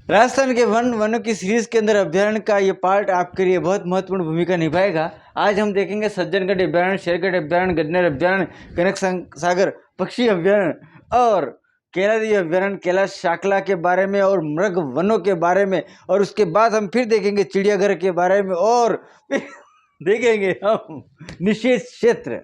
राजस्थान के वनों की सीरीज के अंदर अभ्यारण्य का ये पार्ट आपके लिए बहुत महत्वपूर्ण भूमिका निभाएगा। आज हम देखेंगे सज्जनगढ़ अभ्यारण्य, शेरगढ़ अभ्यारण्य, गजनेर अभ्यारण्य, कनक सागर पक्षी अभ्यारण्य और केलादेवी अभ्यारण्य, कैलाश शाकला के बारे में और मृग वनों के बारे में। और उसके बाद हम फिर देखेंगे चिड़ियाघर के बारे में और फिर देखेंगे हम निषेध क्षेत्र।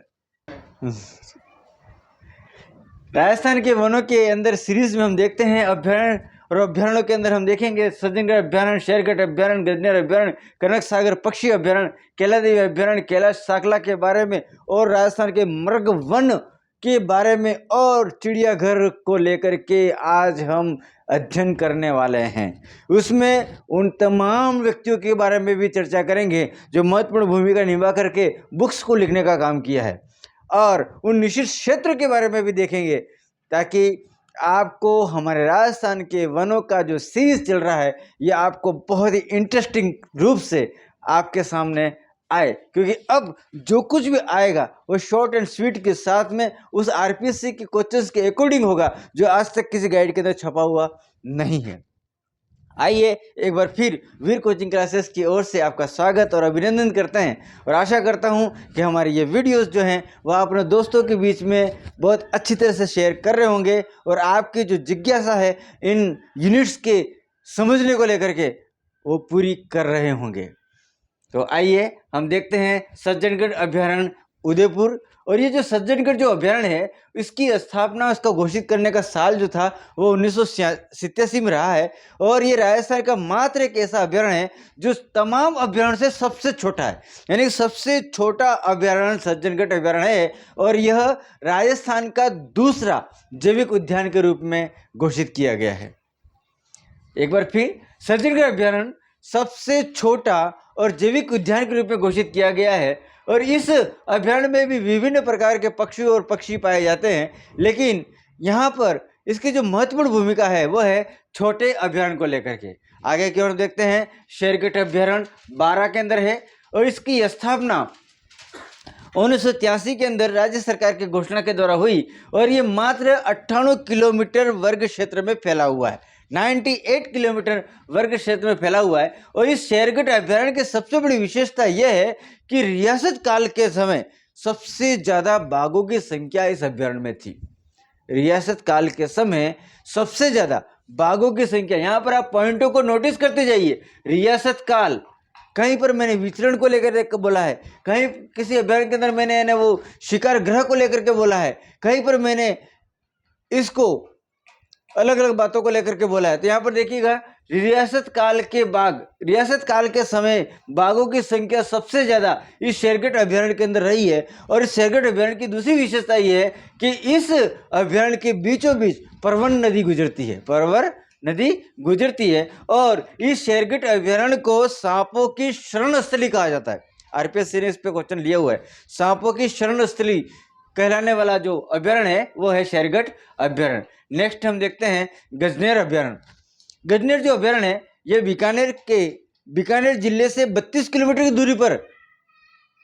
राजस्थान के वनों के अंदर सीरीज में हम देखते हैं अभ्यारण्य, और अभ्यारण्यों के अंदर हम देखेंगे सज्जनगढ़ अभ्यारण्य, शेरगढ़ अभ्यारण्य, गजनेर अभ्यारण्य, कनक सागर पक्षी अभ्यारण्य, कैलादेवी अभ्यारण्य, कैलाश शाकला के बारे में और राजस्थान के मृग वन के बारे में और चिड़ियाघर को लेकर के आज हम अध्ययन करने वाले हैं। उसमें उन तमाम व्यक्तियों के बारे में भी चर्चा करेंगे जो महत्वपूर्ण भूमिका निभा करके बुक्स को लिखने का काम किया है, और उन निश्चित क्षेत्र के बारे में भी देखेंगे ताकि आपको हमारे राजस्थान के वनों का जो सीरीज चल रहा है ये आपको बहुत ही इंटरेस्टिंग रूप से आपके सामने आए, क्योंकि अब जो कुछ भी आएगा वो शॉर्ट एंड स्वीट के साथ में उस आरपीएससी के क्वेश्चंस के अकॉर्डिंग होगा जो आज तक किसी गाइड के अंदर छपा हुआ नहीं है। आइए एक बार फिर वीर कोचिंग क्लासेस की ओर से आपका स्वागत और अभिनंदन करते हैं, और आशा करता हूं कि हमारे ये वीडियोस जो हैं वह अपने दोस्तों के बीच में बहुत अच्छी तरह से शेयर कर रहे होंगे और आपकी जो जिज्ञासा है इन यूनिट्स के समझने को लेकर के वो पूरी कर रहे होंगे। तो आइए हम देखते हैं सज्जनगढ़ अभ्यारण्य उदयपुर। और ये जो सज्जनगढ़ जो अभ्यारण्य है इसकी स्थापना, इसका घोषित करने का साल जो था वो 1987 में रहा है, और ये राजस्थान का मात्र एक ऐसा अभ्यारण्य है जो तमाम अभ्यारण्य से सबसे छोटा है, यानी सबसे छोटा अभ्यारण्य सज्जनगढ़ अभ्यारण्य है, और यह राजस्थान का दूसरा जैविक उद्यान के रूप में घोषित किया गया है। एक बार फिर सज्जनगढ़ अभ्यारण्य सबसे छोटा और जैविक उद्यान के रूप में घोषित किया गया है, और इस अभ्यारण्य में भी विभिन्न प्रकार के पक्षी और पक्षी पाए जाते हैं, लेकिन यहाँ पर इसकी जो महत्वपूर्ण भूमिका है वो है छोटे अभ्यारण्य को लेकर के। आगे की ओर देखते हैं शेरगढ़ अभ्यारण्य 12 के अंदर है, और इसकी स्थापना 1983 के अंदर राज्य सरकार की घोषणा के द्वारा हुई, और ये मात्र 98 किलोमीटर वर्ग क्षेत्र में फैला हुआ है, 98 किलोमीटर वर्ग क्षेत्र में फैला हुआ है। और इस शेरगढ़ अभ्यारण्य की सबसे बड़ी विशेषता यह है कि रियासत काल के समय सबसे ज्यादा बाघों की संख्या इस अभ्यारण्य में थी। रियासत काल के समय सबसे ज्यादा बाघों की संख्या, यहाँ पर आप पॉइंटों को नोटिस करते जाइए। रियासत काल, कहीं पर मैंने विचरण को लेकर के बोला है, कहीं किसी अभ्यारण्य के अंदर मैंने वो शिकार ग्रह को लेकर के बोला है, कहीं पर मैंने इसको अलग अलग बातों को लेकर के बोला है। तो यहाँ पर देखिएगा रियासत काल के बाघ, रियासत काल के समय बाघों की संख्या सबसे ज्यादा इस शेरगढ़ अभ्यारण्य के अंदर रही है। और इस शेरगढ़ अभ्यारण्य की दूसरी विशेषता ये है कि इस अभ्यारण्य के बीचों बीच परवन नदी गुजरती है, परवर नदी गुजरती है, और इस शेरगढ़ अभ्यारण्य को सांपों की शरण स्थली कहा जाता है। आरपीएससी ने इस पे क्वेश्चन लिया हुआ है, सांपों की शरण स्थली कहलाने वाला जो अभ्यारण्य है वो है शेरगढ़ अभ्यारण्य। नेक्स्ट हम देखते हैं गजनेर अभ्यारण्य। गजनेर जो अभ्यारण्य है ये बीकानेर जिले से 32 किलोमीटर की दूरी पर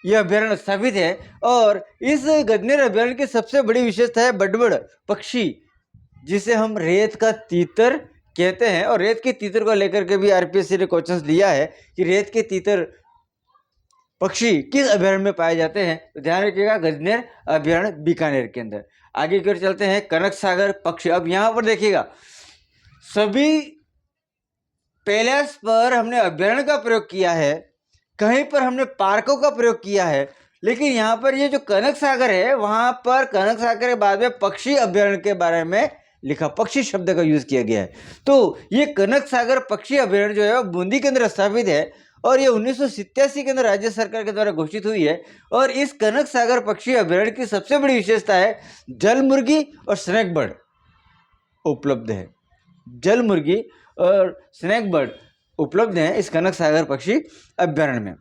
यह अभ्यारण्य स्थापित है, और इस गजनेर अभ्यारण्य की सबसे बड़ी विशेषता है बड़बड़ पक्षी, जिसे हम रेत का तीतर कहते हैं। और रेत के तीतर को लेकर के भी आरपीएससी ने क्वेश्चन दिया है कि रेत के तीतर पक्षी किस अभ्यारण्य में पाए जाते हैं, तो ध्यान रखिएगा गजनेर अभ्यारण्य बीकानेर के अंदर। आगे की ओर चलते हैं कनक सागर पक्षी। अब यहाँ पर देखिएगा सभी पैलेस पर हमने अभ्यारण्य का प्रयोग किया है, कहीं पर हमने पार्कों का प्रयोग किया है, लेकिन यहाँ पर ये जो कनक सागर है वहाँ पर कनक सागर के बाद में पक्षी अभ्यारण्य के बारे में लिखा, पक्षी शब्द का यूज किया गया है। तो ये कनक सागर पक्षी अभ्यारण्य जो है वो बूंदी के अंदर स्थापित है, और ये 1987 के अंदर राज्य सरकार के द्वारा घोषित हुई है। और इस कनक सागर पक्षी अभ्यारण्य की सबसे बड़ी विशेषता है जल मुर्गी और स्नैक बर्ड उपलब्ध है। जल मुर्गी और स्नैक बर्ड उपलब्ध हैं इस कनक सागर पक्षी अभ्यारण्य में।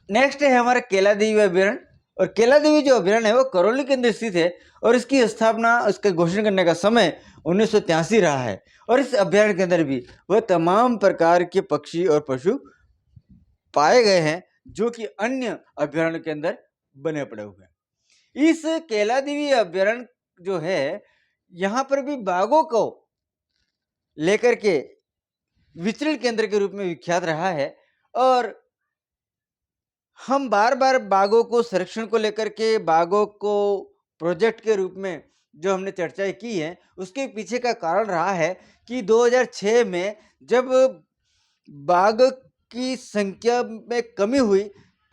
नेक्स्ट है हमारा केलादेवी अभ्यारण्य, और केलादेवी जो अभ्यारण्य है वो करौली के अंदर स्थित है, और इसकी स्थापना, उसका घोषणा करने का समय 1983 रहा है। और इस अभ्यारण्य के अंदर भी वह तमाम प्रकार के पक्षी और पशु पाए गए हैं जो कि अन्य अभ्यारण्य के अंदर बने पड़े हुए हैं। इस केलादेवी अभ्यारण्य जो है यहाँ पर भी बाघों को लेकर के विचरण केंद्र के रूप में विख्यात रहा है। और हम बार बार बाघों को संरक्षण को लेकर के, बाघों को प्रोजेक्ट के रूप में जो हमने चर्चाएं की है, उसके पीछे का कारण रहा है कि 2006 में जब बाघ की संख्या में कमी हुई,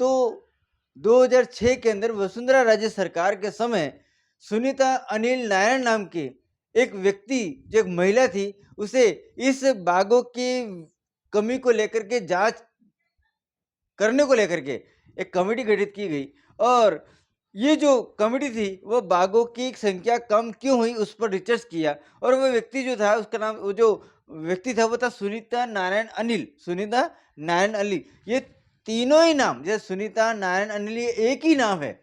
तो 2006 के अंदर वसुंधरा राज्य सरकार के समय सुनीता अनिल नारायण नाम की एक व्यक्ति, जो एक महिला थी, उसे इस बाघों की कमी को लेकर के जांच करने को लेकर के एक कमेटी गठित की गई। और ये जो कमेटी थी वो बाघों की संख्या कम क्यों हुई उस पर रिसर्च किया। और वो व्यक्ति जो था, उसका नाम, वो जो व्यक्ति था वो था सुनीता नारायण अनिल। सुनीता नारायण अनिल, ये तीनों ही नाम, जैसे सुनीता नारायण अनिल, ये एक ही नाम है।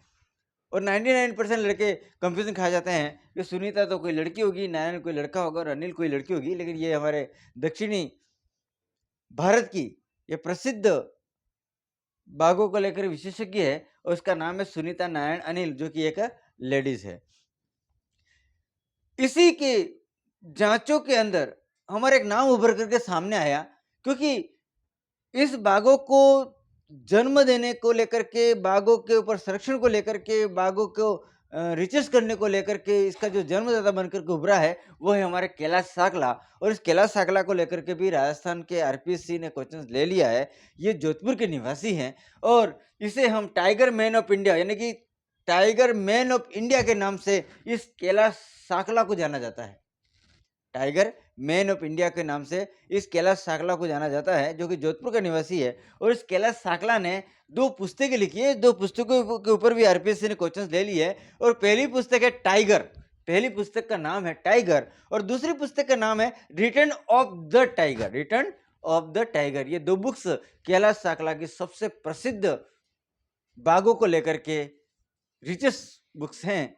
और 99% लड़के कंफ्यूजन खा जाते हैं कि सुनीता तो कोई लड़की होगी, नारायण कोई लड़का होगा और अनिल कोई लड़की होगी। लेकिन ये हमारे दक्षिणी भारत की ये प्रसिद्ध बाघों को लेकर विशेषज्ञ है, और उसका नाम है सुनीता नारायण अनिल, जो कि एक लेडीज है। इसी के जांचों के अंदर हमारा एक नाम उभर करके सामने आया, क्योंकि इस बाघों को जन्म देने को लेकर के, बाघों के ऊपर संरक्षण को लेकर के, बाघों को रिसर्च करने को लेकर के, इसका जो जन्मदाता बनकर के उभरा है वो है हमारे कैलाश साकला। और इस कैलाश साकला को लेकर के भी राजस्थान के आरपीएससी ने क्वेश्चन ले लिया है। ये जोधपुर के निवासी हैं और इसे हम टाइगर मैन ऑफ इंडिया, यानी कि टाइगर मैन ऑफ इंडिया के नाम से इस कैलाश साकला को जाना जाता है। टाइगर मैन ऑफ इंडिया के नाम से इस कैलाश साकला को जाना जाता है, जो कि जोधपुर का निवासी है। और इस कैलाश साकला ने 2 पुस्तकें लिखी है। 2 पुस्तकों के ऊपर भी आरपीएससी ने क्वेश्चंस ले लिए है। और पहली पुस्तक है टाइगर, पहली पुस्तक का नाम है टाइगर, और दूसरी पुस्तक का नाम है return of the tiger, return of the tiger. ये 2 बुक्स कैलाश साकला की सबसे प्रसिद्ध बाघों को लेकर के रिचेस्ट बुक्स हैं।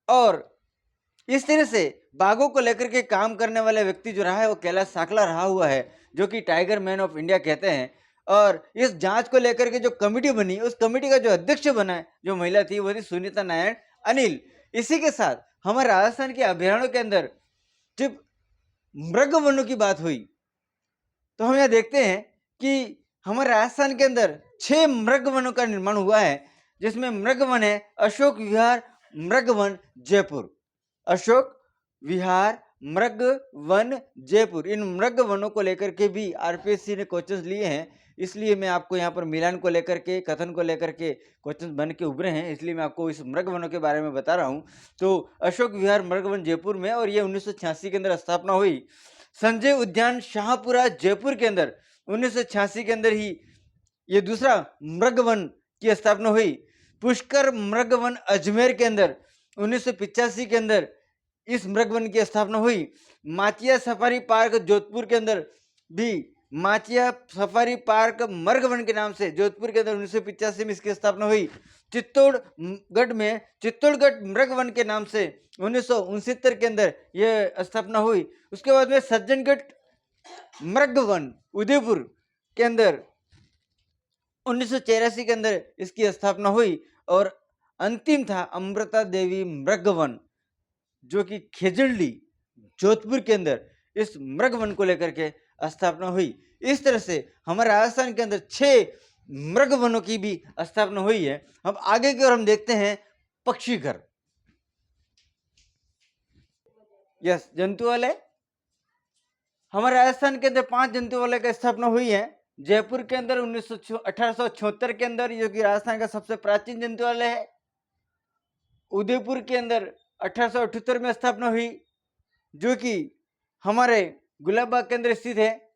और इस तरह से बाघों को लेकर के काम करने वाले व्यक्ति जो रहा है वो कैलाश साकला रहा हुआ है, जो कि टाइगर मैन ऑफ इंडिया कहते हैं। और इस जांच को लेकर के जो कमेटी बनी, उस कमेटी का जो अध्यक्ष बना है, जो महिला थी, वो थी सुनीता नारायण अनिल। इसी के साथ हमारे राजस्थान के अभ्यारण्यों के अंदर जब मृग वनों की बात हुई, तो हम यहाँ देखते हैं कि हमारे राजस्थान के अंदर 6 मृग वनों का निर्माण हुआ है, जिसमें मृग वन है अशोक विहार मृग वन जयपुर, अशोक विहार मृग वन जयपुर। इन मृग वनों को लेकर के भी आरपीएससी ने क्वेश्चंस लिए हैं, इसलिए मैं आपको यहाँ पर मिलान को लेकर के, कथन को लेकर के क्वेश्चंस बन के उभरे हैं, इसलिए मैं आपको इस मृग वनों के बारे में बता रहा हूँ। तो अशोक विहार मृग वन जयपुर में, और ये 1986 के अंदर स्थापना हुई। संजय उद्यान शाहपुरा जयपुर के अंदर 1986 के अंदर ही ये दूसरा मृग वन की स्थापना हुई। पुष्कर मृग वन अजमेर के अंदर 1985 के अंदर इस मृग वन की स्थापना हुई। माचिया सफारी पार्क जोधपुर के अंदर भी माचिया सफारी पार्क मृग वन के नाम से जोधपुर के अंदर 1985 में इसकी स्थापना हुई। चित्तौड़गढ़ में चित्तौड़गढ़ मृग वन के नाम से 1969 के अंदर यह स्थापना हुई। उसके बाद में सज्जनगढ़ मृग वन उदयपुर के अंदर 1984 के अंदर इसकी स्थापना हुई। और अंतिम था अमृता देवी मृग वन, जो कि खेजड़ली जोधपुर के अंदर इस मृग वन को लेकर के स्थापना हुई। इस तरह से हमारे राजस्थान के अंदर 6 मृग वनों की भी स्थापना हुई है। हम आगे की ओर हम देखते हैं पक्षी घर, यस जंतुआलय। हमारे राजस्थान के अंदर 5 जंतुआलय की स्थापना हुई है। जयपुर के अंदर 1876 के अंदर, जो कि राजस्थान का सबसे प्राचीन जंतुआलय है। उदयपुर के अंदर 1878 में स्थापना हुई, जो कि हमारे गुलाबबाग के अंदर स्थित है।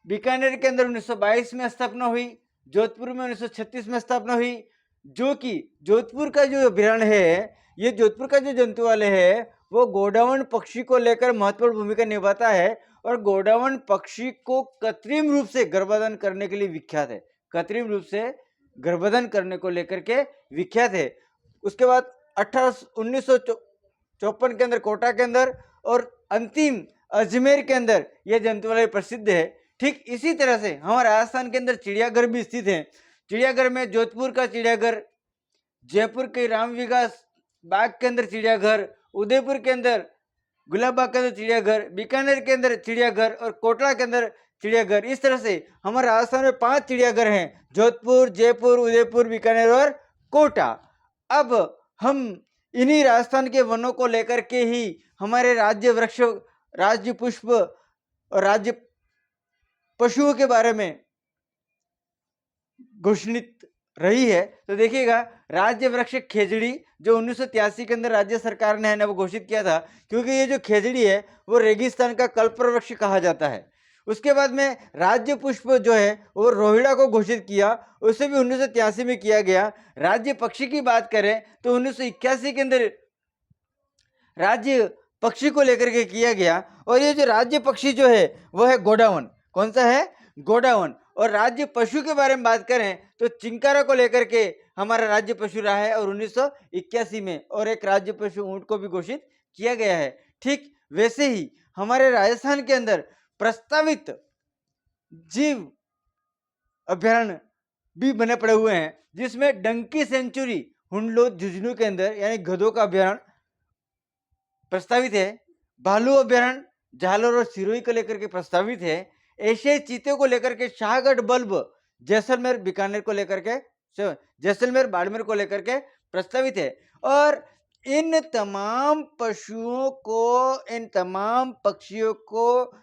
बीकानेर के अंदर 1922 में स्थापना हुई। जोधपुर में 1936 में स्थापना हुई, जो कि जोधपुर का जो अभ्यारण्य है, ये जोधपुर का जो जंतुआलय है, वो गोडावण पक्षी को लेकर महत्वपूर्ण भूमिका निभाता है। और गोडावण पक्षी को कृत्रिम रूप से गर्भाधान करने के लिए विख्यात है, कृत्रिम रूप से गर्भाधान करने को लेकर के विख्यात है। उसके बाद 1954 के अंदर कोटा के अंदर, और अंतिम अजमेर के अंदर यह जंतुआलय प्रसिद्ध है। ठीक इसी तरह से हमारे राजस्थान के अंदर चिड़ियाघर भी स्थित है। चिड़ियाघर में जोधपुर का चिड़ियाघर, जयपुर के राम विकास बाग के अंदर चिड़ियाघर, उदयपुर के अंदर गुलाबबाग के अंदर चिड़ियाघर, बीकानेर के अंदर चिड़ियाघर और कोटला के अंदर चिड़ियाघर। इस तरह से हमारे राजस्थान में 5 चिड़ियाघर हैं, जोधपुर, जयपुर, उदयपुर, बीकानेर और कोटा। अब हम इन्हीं राजस्थान के वनों को लेकर के ही हमारे राज्य वृक्ष, राज्य पुष्प और राज्य पशुओं के बारे में घोषित रही है। तो देखिएगा, राज्य वृक्ष खेजड़ी जो 1983 के अंदर राज्य सरकार ने है ना वो घोषित किया था, क्योंकि ये जो खेजड़ी है वो रेगिस्तान का कल्पवृक्ष कहा जाता है। उसके बाद में राज्य पुष्प जो है वो रोहिड़ा को घोषित किया, उसे भी 1983 में किया गया। राज्य पक्षी की बात करें तो 1981 के अंदर राज्य पक्षी को लेकर के किया गया। और ये जो राज्य पक्षी जो है वो है गोडावन। कौन सा है? गोडावन। और राज्य पशु के बारे में बात करें तो चिंकारा को लेकर के हमारा राज्य पशु रहा है और 1981 में, और एक राज्य पशु ऊंट को भी घोषित किया गया है। ठीक वैसे ही हमारे राजस्थान के अंदर प्रस्तावित जीव अभ्यारण्य भी बने पड़े हुए हैं, जिसमें डंकी सेंचुरी हुंडलोद झुंझुनू के अंदर यानी गधों का अभ्यारण्य प्रस्तावित है। भालू अभ्यारण्य जालोर और सिरोही को लेकर के प्रस्तावित है। एशियाई चीते को लेकर के शाहगढ़ बल्ब जैसलमेर बीकानेर को लेकर के, जैसलमेर बाड़मेर को लेकर के प्रस्तावित है। और इन तमाम पशुओं को, इन तमाम पक्षियों को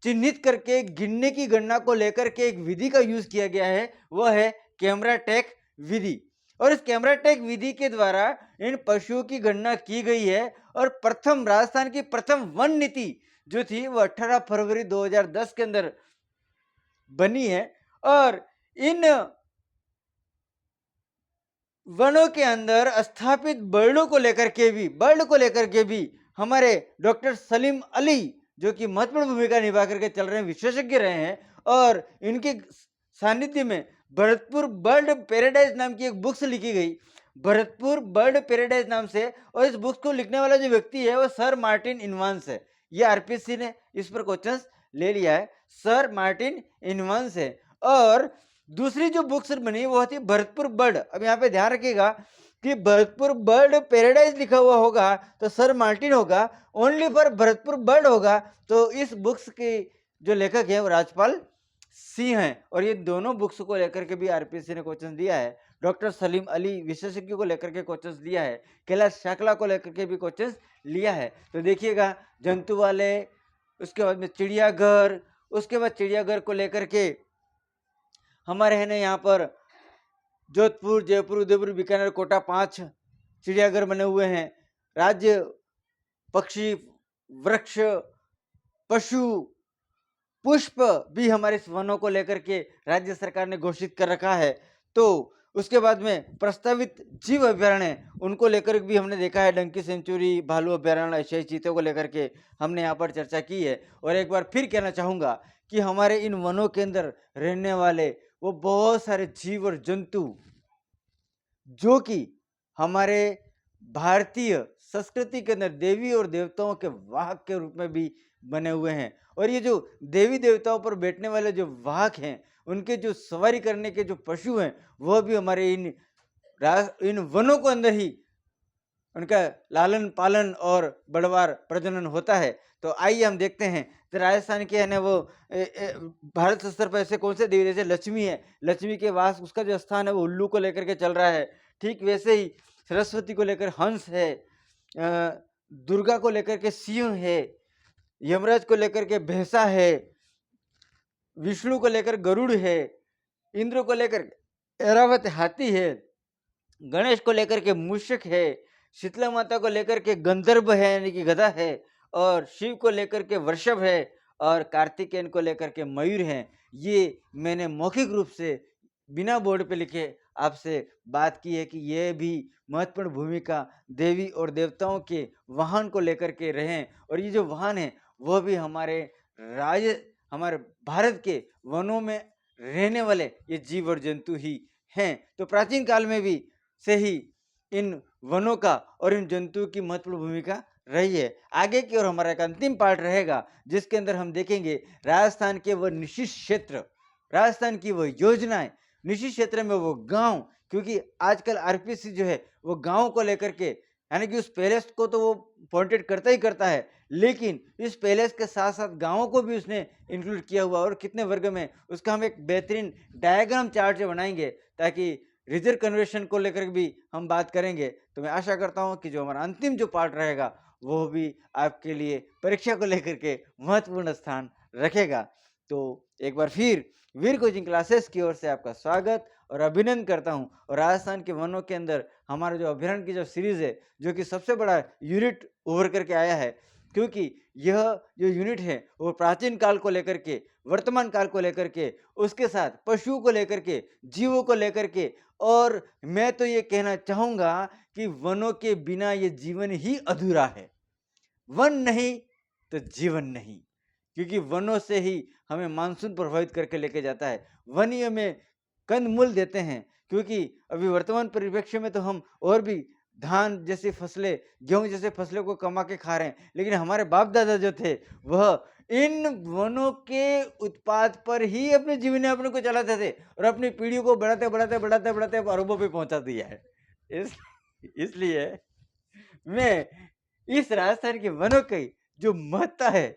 चिन्हित करके गिनने की गणना को लेकर के एक विधि का यूज किया गया है, वह है कैमरा टैग विधि। और इस कैमरा टैग विधि के द्वारा इन पशुओं की गणना की गई है। और प्रथम राजस्थान की प्रथम वन नीति जो थी वो 18 फरवरी 2010 के अंदर बनी है। और इन वनों के अंदर स्थापित बर्डों को लेकर के भी हमारे डॉक्टर सलीम अली जो कि महत्वपूर्ण भूमिका निभा करके चल रहे हैं, विशेषज्ञ रहे हैं। और इनके सानिध्य में भरतपुर बर्ड पैराडाइज नाम की एक बुक्स लिखी गई, भरतपुर बर्ड पैराडाइज नाम से। और इस बुक्स को लिखने वाला जो व्यक्ति है वो सर मार्टिन इनवांस है। ये आरपीएससी ने इस पर क्वेश्चंस ले लिया है, सर मार्टिन इनवांस है। और दूसरी जो बुक्स बनी वो थी भरतपुर बर्ड। अब यहाँ पे ध्यान रखिएगा कि भरतपुर बर्ड पैराडाइज लिखा हुआ होगा तो सर मार्टिन होगा, ओनली फॉर भरतपुर बर्ड होगा तो इस बुक्स के जो लेखक है वो राजपाल सिंह हैं। और ये दोनों बुक्स को लेकर के भी आरपीएससी ने क्वेश्चन दिया है। डॉक्टर सलीम अली विशेषज्ञ को लेकर के क्वेश्चन दिया है, कैलाश शाकला को लेकर के भी क्वेश्चन लिया है। तो देखिएगा, जंतु वाले, उसके बाद में चिड़ियाघर, उसके बाद चिड़ियाघर को लेकर के हमारे है ना यहाँ पर जोधपुर, जयपुर, उदयपुर, बीकानेर, कोटा 5 चिड़ियाघर बने हुए हैं। राज्य पक्षी, वृक्ष, पशु, पुष्प भी हमारे इस वनों को लेकर के राज्य सरकार ने घोषित कर रखा है। तो उसके बाद में प्रस्तावित जीव अभ्यारण्य उनको लेकर भी हमने देखा है, डंकी सेंचुरी, भालू अभ्यारण्य, एशियाई चीतों को लेकर के हमने यहाँ पर चर्चा की है। और एक बार फिर कहना चाहूँगा कि हमारे इन वनों के अंदर रहने वाले वो बहुत सारे जीव और जंतु जो कि हमारे भारतीय संस्कृति के अंदर देवी और देवताओं के वाहक के रूप में भी बने हुए हैं। और ये जो देवी देवताओं पर बैठने वाले जो वाहक हैं, उनके जो सवारी करने के जो पशु हैं, वह भी हमारे इन वनों को अंदर ही उनका लालन पालन और बढ़वार प्रजनन होता है। तो आइए हम देखते हैं तो राजस्थान के है ना वो भारत स्तर पर ऐसे कौन से देवी, जैसे लक्ष्मी है, लक्ष्मी के वास उसका जो स्थान है वो उल्लू को लेकर के चल रहा है। ठीक वैसे ही सरस्वती को लेकर हंस है, दुर्गा को लेकर के सिंह है, यमराज को लेकर के भैंसा है, विष्णु को लेकर गरुड़ है, इंद्र को लेकर ऐरावत हाथी है, गणेश को लेकर के मूषक है, शीतला माता को लेकर के गंधर्व है यानी कि गधा है, और शिव को लेकर के वृषभ है, और कार्तिकेयन को लेकर के मयूर हैं। ये मैंने मौखिक रूप से बिना बोर्ड पे लिखे आपसे बात की है कि ये भी महत्वपूर्ण भूमिका देवी और देवताओं के वाहन को लेकर के रहे। और ये जो वाहन है वह भी हमारे भारत के वनों में रहने वाले ये जीव और जंतु ही हैं। तो प्राचीन काल में भी से ही इन वनों का और इन जंतुओं की महत्वपूर्ण भूमिका रही है। आगे की ओर हमारा एक अंतिम पार्ट रहेगा जिसके अंदर हम देखेंगे राजस्थान के वो निश्चित क्षेत्र, राजस्थान की वो योजनाएं, निश्चित क्षेत्र में वो गांव, क्योंकि आजकल आरपीएससी जो है वो गांव को लेकर के यानी कि उस पैलेस को तो वो पॉइंटेड करता ही करता है, लेकिन इस पैलेस के साथ-साथ गाँवों को भी उसने इंक्लूड किया हुआ और कितने वर्ग में, उसका हम एक बेहतरीन डायग्राम चार्ट से बनाएँगे, ताकि रिजर्व कन्वर्शन को लेकर भी हम बात करेंगे। तो मैं आशा करता हूँ कि जो हमारा अंतिम जो पार्ट रहेगा, वो भी आपके लिए परीक्षा को लेकर के महत्वपूर्ण स्थान रखेगा। तो एक बार फिर वीर कोचिंग क्लासेस की ओर से आपका स्वागत और अभिनंदन करता हूँ, और राजस्थान के वनों के अंदर हमारा जो अभ्यारण्य की जो सीरीज़ है, जो कि सबसे बड़ा यूनिट उभर कर के आया है, क्योंकि यह जो यूनिट है वो प्राचीन काल को लेकर के, वर्तमान काल को लेकर के, उसके साथ पशुओं को लेकर के, जीवों को लेकर के, और मैं तो ये कहना चाहूँगा कि वनों के बिना ये जीवन ही अधूरा है। वन नहीं तो जीवन नहीं, क्योंकि वनों से ही हमें मानसून प्रभावित करके लेके जाता है। वन ही हमें कंद-मूल देते हैं, क्योंकि अभी वर्तमान परिप्रेक्ष्य में तो हम और भी धान जैसी फसलें, गेहूँ जैसे फसलों को कमा के खा रहे हैं, लेकिन हमारे बाप-दादा जो थे, वह इन वनों के उत्पाद पर ही अपने जीवन-यापन को चलाते थे और अपनी पीढ़ियों को बढ़ाते, बढ़ाते, बढ़ाते, बढ़ाते अब अरबों पे पहुँचा दिया है। इस इसलिए मैं इस राजस्थान के वनों की जो महत्ता है,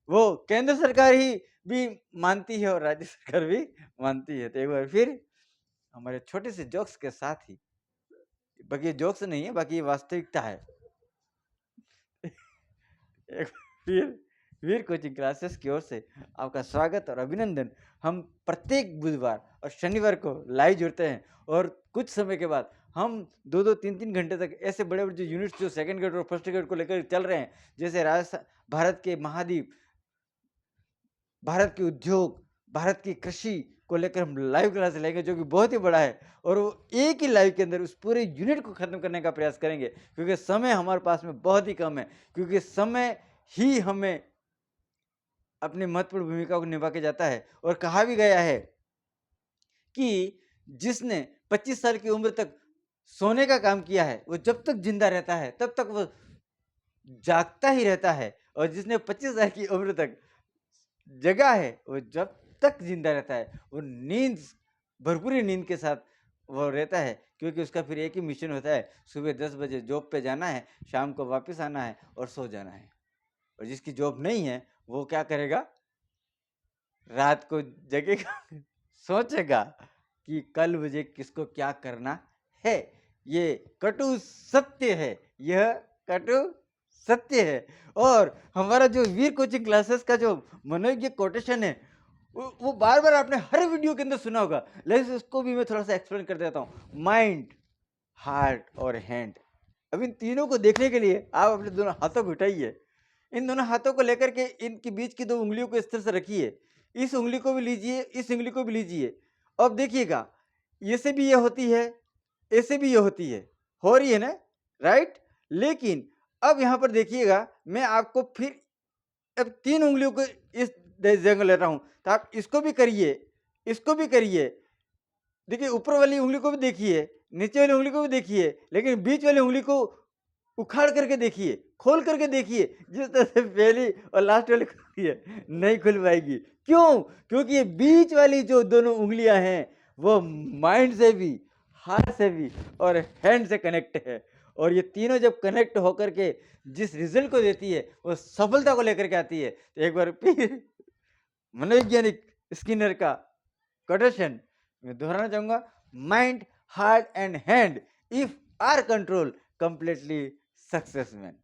वो केंद्र सरकार ही भी मानती है और राज्य सरकार भी मानती है। तो एक बार फिर हमारे छोटे से जोक्स के साथ ही, बाकी ये जोक्स नहीं है, बाकी ये वास्तविकता है। एक फिर वीर कोचिंग क्लासेस की ओर से आपका स्वागत और अभिनंदन। हम प्रत्येक बुधवार और शनिवार को लाइव जुड़ते हैं, और कुछ समय के बाद हम 2-2, 3-3 घंटे तक ऐसे बड़े-बड़े जो यूनिट्स जो सेकंड ग्रेड और फर्स्ट ग्रेड को लेकर चल रहे हैं, जैसे राजस्थान, भारत के महाद्वीप, भारत के उद्योग, भारत की कृषि को लेकर हम लाइव क्लास लेंगे, जो कि बहुत ही बड़ा है, और वो एक ही लाइव के अंदर उस पूरे यूनिट को खत्म करने का प्रयास करेंगे, क्योंकि समय हमारे पास में बहुत ही कम है, क्योंकि समय ही हमें अपनी महत्वपूर्ण भूमिका को निभा के जाता है। और कहा भी गया है कि जिसने 25 साल की उम्र तक सोने का काम किया है, वो जब तक जिंदा रहता है तब तक वो जागता ही रहता है, और जिसने 25 साल की उम्र तक जगा है, वो जब तक जिंदा रहता है, वो नींद, भरपूर नींद के साथ वो रहता है, क्योंकि उसका फिर एक ही मिशन होता है, सुबह 10 बजे जॉब पे जाना है, शाम को वापस आना है और सो जाना है। और जिसकी जॉब नहीं है, वो क्या करेगा? रात को जगेगा, सोचेगा कि कल मुझे किसको क्या करना है। ये कटु सत्य है, यह कटु सत्य है। और हमारा जो वीर कोचिंग क्लासेस का जो मनोज्ञ कोटेशन है, वो बार-बार आपने हर वीडियो के अंदर सुना होगा, लेकिन उसको भी मैं थोड़ा-सा एक्सप्लेन कर देता हूँ। माइंड, हार्ट और हैंड। अब इन तीनों को देखने के लिए आप अपने दोनों हाथों को उठाइए। इन दोनों हाथों को लेकर के इनके बीच की 2 उँगलियों को इस तरह से रखिए। इस उँगली को भी लीजिए, इस उँगली को भी लीजिए। अब देखिएगा, ऐसे भी ये होती है, ऐसे भी ये होती है। हो रही है ना? राइट? लेकिन अब यहाँ पर देखिएगा, मैं आपको फिर अब 3 उँगलियों को इस जगह ले रहा हूँ, तो आप इसको भी करिए, इसको भी करिए। देखिए, ऊपर वाली उँगली को भी देखिए, नीचे वाली उँगली को भी देखिए, लेकिन बीच वाली उँगली को उखाड़ करके देखिए, खोल करके देखिए, जिस तरह से पहली और लास्ट वाली खुलती है, नहीं खुल पाएगी। क्यों? क्योंकि ये बीच वाली जो दोनों उँगलियाँ हैं, वो माइंड से भी, हार्ट से भी और हैंड से कनेक्ट है। और ये तीनों जब कनेक्ट होकर के जिस रिज़ल्ट को देती है, वो सफलता को लेकर के आती है। तो एक बार फिर मनोवैज्ञानिक स्किनर का कोटेशन मैं दोहराना चाहूँगा, mind, heart and hand if are control completely success man.